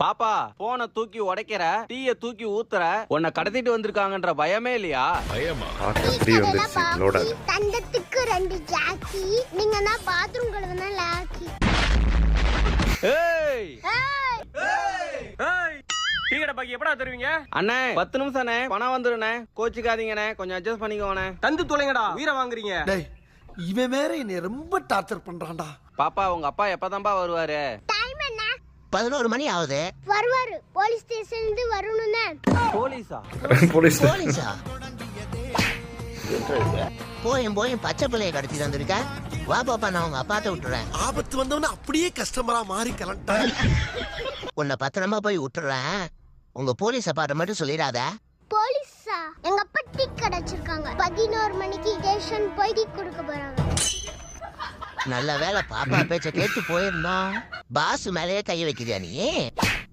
பாப்பா போனை தூக்கி உடைக்கிற, டீய தூக்கி ஊத்துற, உன்னை கடத்திட்டு வந்திருக்காங்கன்ற பயமே இல்லையா? பயமா? ஃப்ரீ வந்துருச்சு லோடாது. தந்தத்துக்கு 2 ஜாக்கி, நீங்க தான் பாத்ரூம் கழுவுனா லாக்கி. ஏய் ஏய் டீ கடை பாக்கி எப்படா தருவீங்க? அண்ணே 10 நிமிஷம்ண்ணே, பணம் வந்துருண்ணே, கோச்சிக்காதீங்கண்ணே, கொஞ்சம் அட்ஜஸ்ட் பண்ணிக்கோண்ணே. தந்து தொலைங்கடா, உயிரை வாங்குறீங்க. டேய் இவன் வேற என்னை ரொம்ப டார்ச்சர் பண்றான்டா. பாப்பா உங்க அப்பா எப்பதான்பா வருவாரு? டைம் என்ன? 11 மணி ஆகுது. வருவாரு, போலீஸ் ஸ்டேஷன்ல இருந்து வரணும்னே. போலீஸா? போலீஸ் போலீஸா? போயும் பச்சை பிள்ளைய கடத்தி வந்திருக்க. வா பாப்பா, நான் உங்க அப்பாட்ட விட்டுறேன். ஆபத்து வந்தவன அப்படியே கஸ்டமரா மாறி கலண்டா. உன்னை பத்திரமா போய் விட்டுறேன். உங்க போலீஸ் அப்பாட்ட மட்டும் சொல்லிடாத. போலீஸா? எங்க அப்பா டீ கடை வச்சிருக்காங்க. 11 மணிக்கு ஸ்டேஷன் போய் டீ கொடுக்க போறாங்க. நல்ல வேலை பாப்பா பேச்ச கேட்டு போயிருந்தோம். பாஸ் மேலேயே கை வைக்கிறியா நீ?